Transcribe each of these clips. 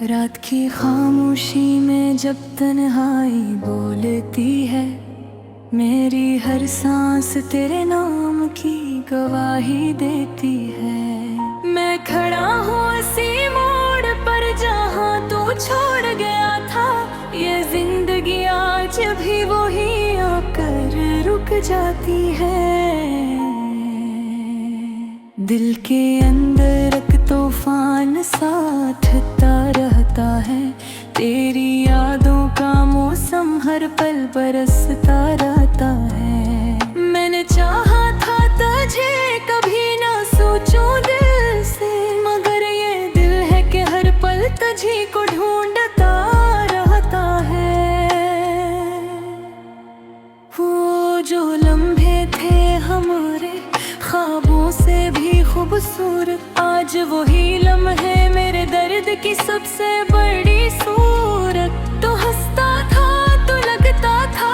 रात की खामोशी में जब तन्हाई बोलती है, मेरी हर सांस तेरे नाम की गवाही देती है। मैं खड़ा हूँ उसी मोड़ पर जहाँ तू छोड़ गया था। ये जिंदगी आज भी वही आकर रुक जाती है। दिल के अंदर एक तूफान साथता रहता है। तेरी यादों का मौसम हर पल बरसता रहता है। मैंने चाहा था तुझे कभी ना सोचूं दिल से, मगर ये दिल है कि हर पल तुझी को ढूंढता रहता है। वो जो लम्हे थे हमारे ख्वाबों से भी खूबसूरत, आज वही लम्हे मेरे दर्द की सबसे बड़ी सूरत। तो हंसता था तो लगता था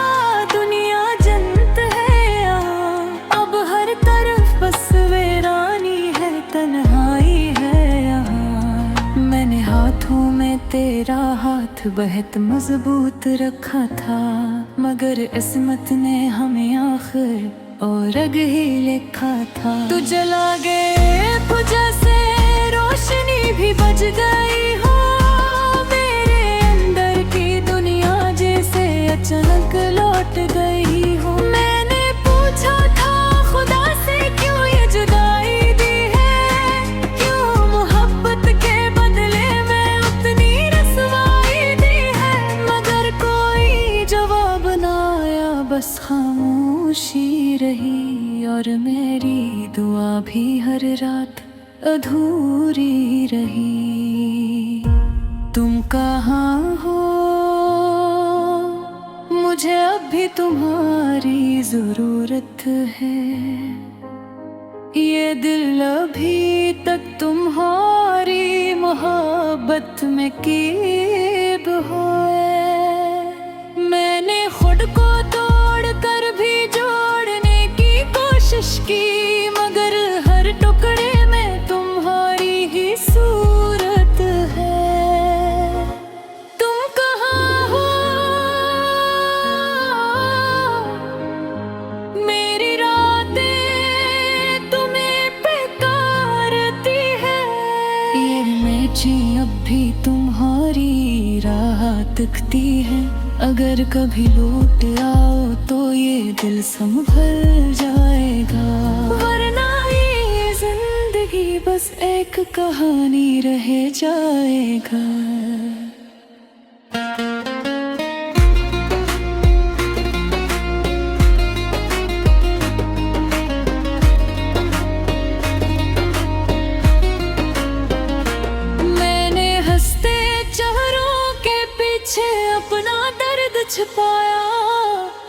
दुनिया जन्नत है यहाँ। अब हर तरफ बस वीरानी है, तन्हाई है यहाँ। मैंने हाथों में तेरा हाथ बहुत मजबूत रखा था, मगर किस्मत ने हमें आखिर और अग ही लिखा था। तू जला गए तो जैसे रोशनी भी बज गई हो। मेरे अंदर की दुनिया जैसे अचानक लौट गई हो। मैंने पूछा था खुदा से क्यों ये जुदाई दी है, क्यों मोहब्बत के बदले में उतनी रसवाई दी है। मगर कोई जवाब ना आया, बस खामोशी रही। और मेरी दुआ भी हर रात अधूरी रही। तुम कहाँ हो, मुझे अब भी तुम्हारी जरूरत है। ये दिल अभी तक तुम्हारी मोहब्बत में कीब है। मैंने खुद को तोड़ कर भी जोड़ने की कोशिश की, मगर हर टुकड़े में तुम्हारी ही सूरत है। तुम कहाँ हो, मेरी रातें तुम्हें पुकारती है। ये मेरी अब भी तुम्हारी राह तकती है। अगर कभी लौट आओ तो ये दिल संभल जाएगा, वरना ये जिंदगी बस एक कहानी रह जाएगा। मैंने हंसते चेहरों के पीछे अपना दर्द छुपाया,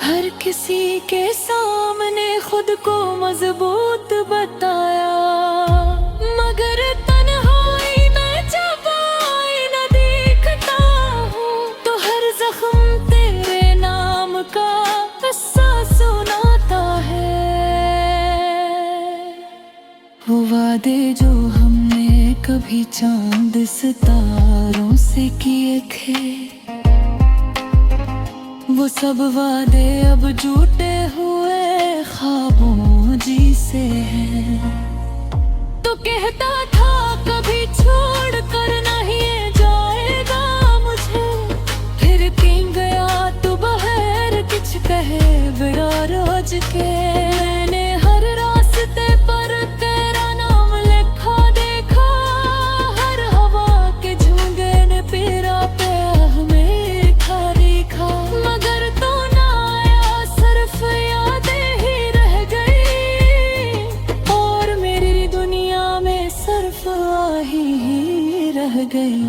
हर किसी के सामने खुद को मजबूत बताया। मगर तन्हाई में जब आईना देखता हूँ तो हर जख्म तेरे नाम का किस्सा सुनाता है। वो वादे जो हमने कभी चांद सितारों से किए थे, वो सब वादे अब झूठे हुए ख्वाबों जी से हैं। तो कहता था कभी छोड़ कर नहीं जाएगा मुझे, फिर क्यों गया तू बहर किछ कहे बिना रोज के। मैंने हर रास्ते पर तेरा नाम लिखा देखा, हर हवा के झोंके ने पीरा पे हमें लिखा देखा। मगर तो ना आया, सिर्फ यादें ही रह गई, और मेरी दुनिया में सिर्फ आही ही रह गई।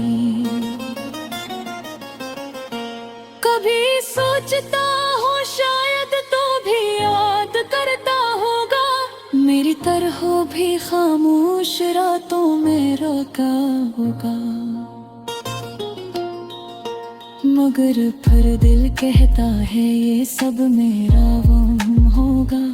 कभी सोचता हूँ शायद तो भी याद करता होगा, मेरी तरह भी खामोश रातों में रोका होगा। मगर फिर दिल कहता है ये सब मेरा वहम होगा,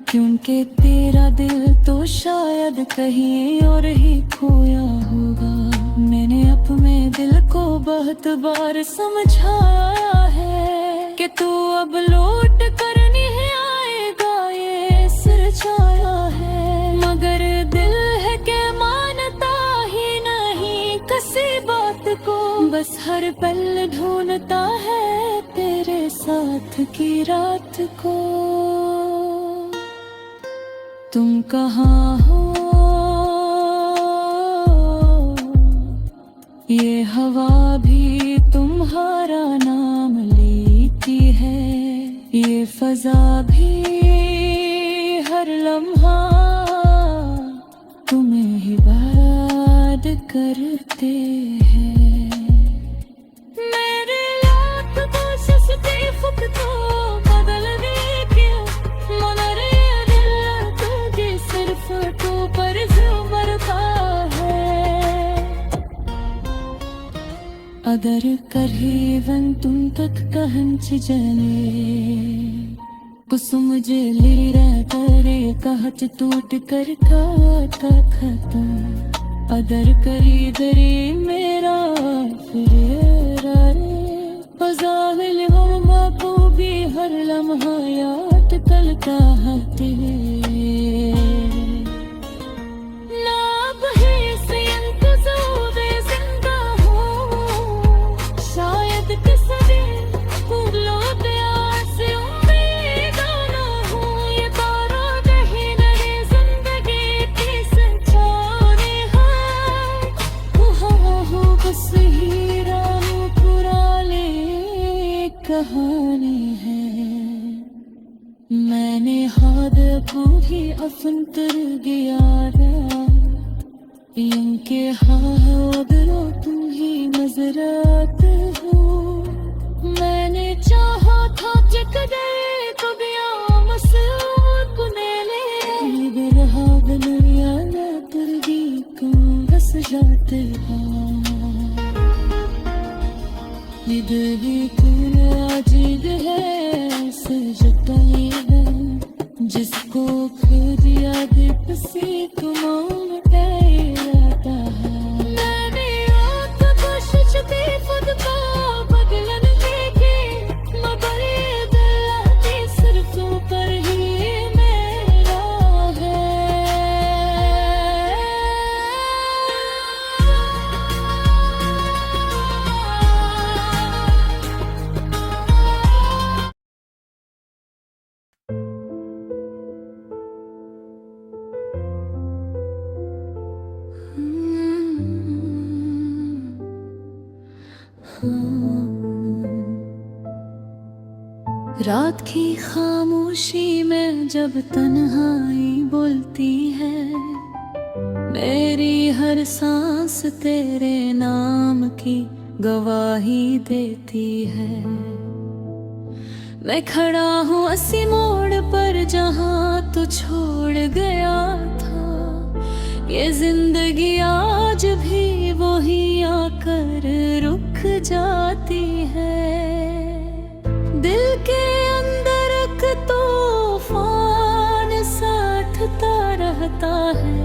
क्योंकि तेरा दिल तो शायद कहीं और ही खोया होगा। मैंने मैंने अपने दिल को बहुत बार समझाया है कि तू अब लौट कर नहीं आएगा, ये सिर छाया है। मगर दिल है के मानता ही नहीं किसी बात को, बस हर पल ढूंढता है तेरे साथ की रात को। तुम कहाँ हो, ये हवा भी तुम्हारा नाम लेती है, ये फजा भी हर लम्हा तुम्हें ही याद करते हैं। मेरे लाख कोशिश थी खुद को बदलने की, मगर ये दिल तुझे सिर्फ तू पर मरता है। अदर करीबन तुम तक कहंच जने कुसुम जेलीरा करे कहत टूट कर खाता खत्म। अदर करी दरी मेरा फिरेरा रे, फजाविल हम बापू भी हर लम्हा याद तलता है तेरे। ना अब है से इंतज़ार जिंदा हूँ, शायद किस दिन फूलों पे आसे उम्मीद ना हो। ये तारा नहीं नई जिंदगी की सच्चाई है, हो बस हीरा पुराने कहानी है। मैंने हाद पूरी अपन कर गया इनके हादरो तुम ही नजर आते हो। मैंने चाहा था जकदे कभी मसूद कुनेले बिरहा बनया ना तुरगी को बस जाते हैं। निदली तूने अजीब है सजताई है, जिसको फिर याद पसी तुम जाता है। मैंने आँख कोशिश की खुद को बदलन की, मगर ये दिल की सिर्फ पर ही मेरा है। रात की खामोशी में जब तन्हाई बोलती है, मेरी हर सांस तेरे नाम की गवाही देती है। मैं खड़ा हूँ असी मोड़ पर जहाँ तू छोड़ गया था, ये जिंदगी आज भी वही आकर रुक जाती है। दिल के अंदर एक तूफान साथता रहता है,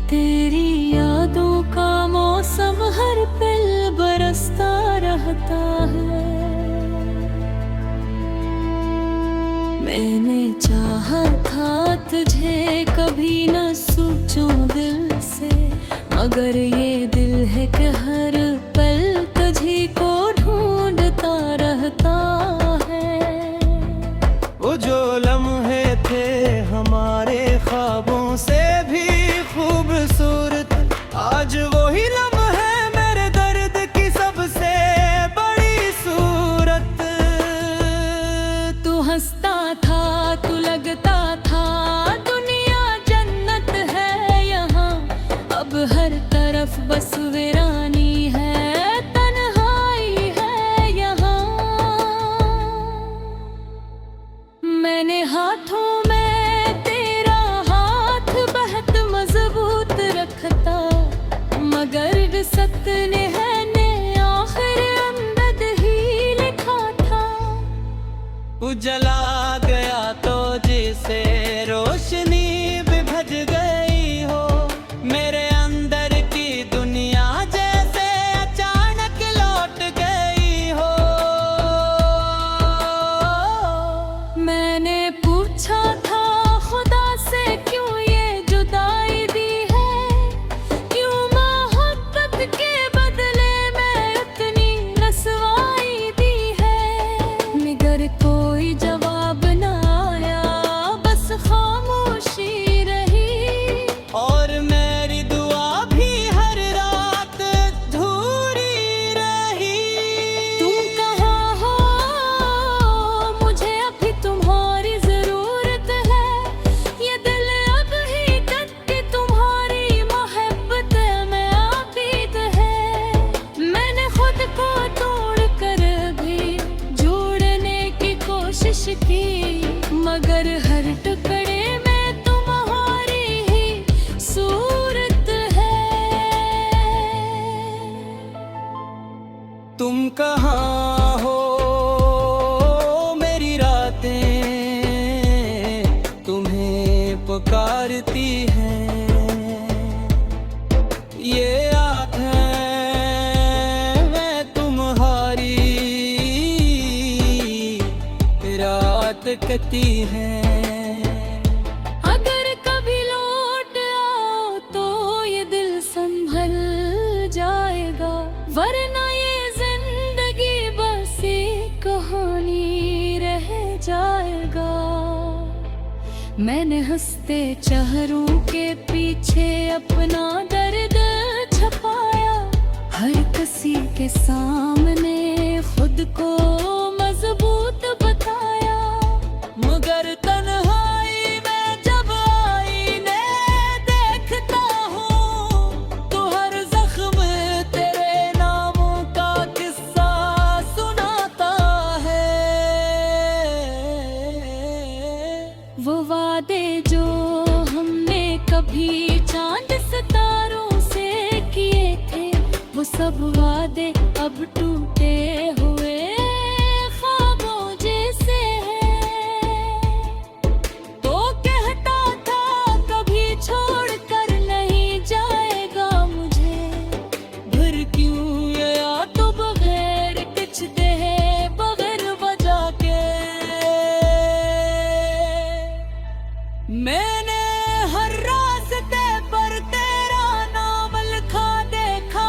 तेरी यादों का मौसम हर पल बरसता रहता है। मैंने चाहा था तुझे कभी न सोचूं दिल से, मगर ये दिल है कि हर पल तुझी को ढूंढता रहता है। वो जो लम्हे थे हमारे ख्वाबों से भी खूबसूरत, आज वही लम्हे मेरे दर्द की सबसे बड़ी सूरत। तू हंसता था, तू लगता था दुनिया जन्नत है यहाँ, अब हर तरफ बस वीरानी है, तन्हाई है यहाँ। मैंने हाथों में तेरा हाथ बहुत मजबूत रखता, मगर सतने है ने आखिर अंदर ही लिखा था। उजला गया तो जिसे रोशनी भी भज गई हो, मेरे अंदर की दुनिया कोई जवाब न आया, बस खामोशी रही। और मेरी दुआ भी हर रात अधूरी रही। तुम कहाँ हो, मुझे अभी तुम्हारी जरूरत है। ये दिल अब ही कटी तुम्हारी मोहब्बत में आबिद है। मैंने खुद को तोड़ कर भी जोड़ने की कोशिश की, मगर हर टुकड़े में तुम्हारी ही सूरत है। तुम कहाँ हो, मेरी रातें तुम्हें पुकारती हैं। ये आँखें मैं तुम्हारी रात कटी हैं। अगर कभी लौट आओ तो ये दिल संभल जाएगा, वरना ये जिंदगी बस एक कहानी रह जाएगा। मैंने हंसते चेहरों के पीछे अपना दर्द छुपाया, हर किसी के सामने खुद को मजबूत बताया। मगर तन्हाई में जब आईने देखता हूँ, तो हर जख्म तेरे नामों का किस्सा सुनाता है। वो वादे जो हमने कभी चांद सितारों से किए थे, वो सब वादे अब टूटे हुए ख्वाबों जैसे हैं। तो कहता था कभी छोड़ कर नहीं जाएगा मुझे, फिर क्यों या तो बगैर कुछ दे बगैर वजह के। मैंने हर रास्ते पर तेरा नाम लिखा देखा,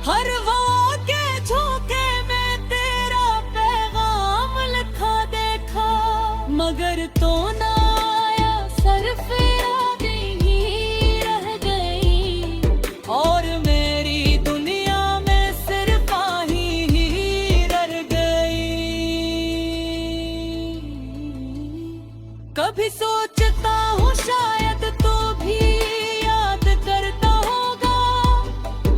हर वाक़े झोंके में तेरा पैगाम लिखा देखा। मगर तो ना आया, सरफराज़ ही रह गई, और मेरी दुनिया में सिर्फ आही ही रह गई। कभी सोचता हूँ शायद तू भी याद करता होगा,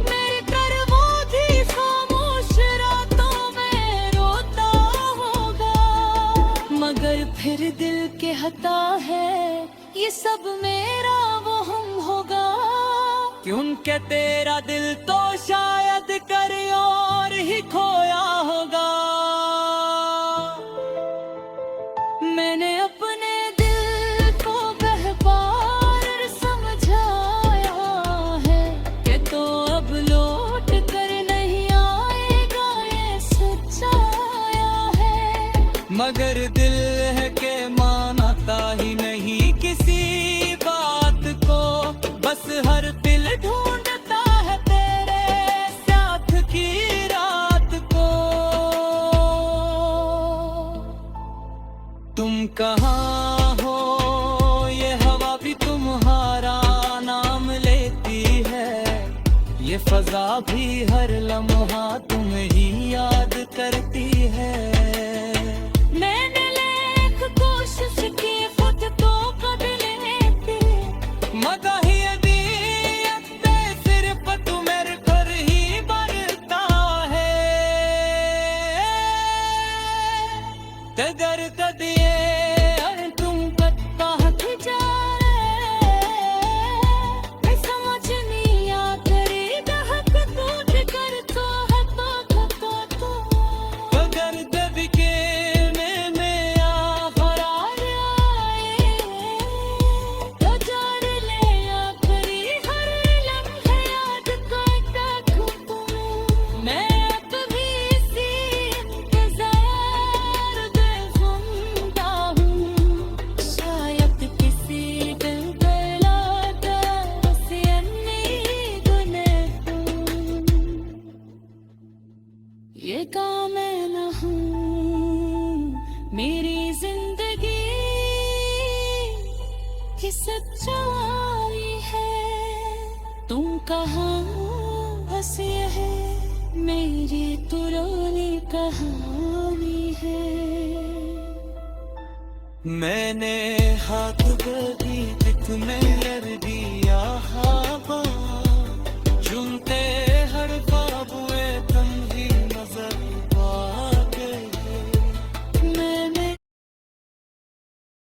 मेरे कर्मों की खामोश रातों में रोता होगा। मगर फिर दिल के हता है, ये सब मेरा वहम होगा, क्योंकि तेरा दिल तो शायद कर और ही खोया होगा। मैंने अपने दिल को बहबार समझाया है कि तो अब लौट कर नहीं आएगा, ये सच्चाया है। मगर दिल है के मानता ही नहीं किसी बात को, बस हर दिल ढूंढता है तेरे साथ की रात को। तुम कहाँ हो, ये हवा भी तुम्हारा नाम लेती है, ये फजा भी हर लम्हा तुम्हें ही याद करती है। मैंने लाख कोशिश की खुद तो कबीले थी, मगर ये दियत सिर्फ तुम्हें पर ही बरता है। तगर कदिए तुम कत्ता हथ जाए, मैं समझ नहीं आ करे दहक टूट कर तो हतो तो मगर दब के में आ फरार आए, तो जार ले आखरी हर लम्हे याद करता हूँ। मैं अब भी इसी इंतजार बेखुदा कहाँ बस ये है मेरी पुरानी कहानी है। मैंने हाथ बदी दिख में लड़ दी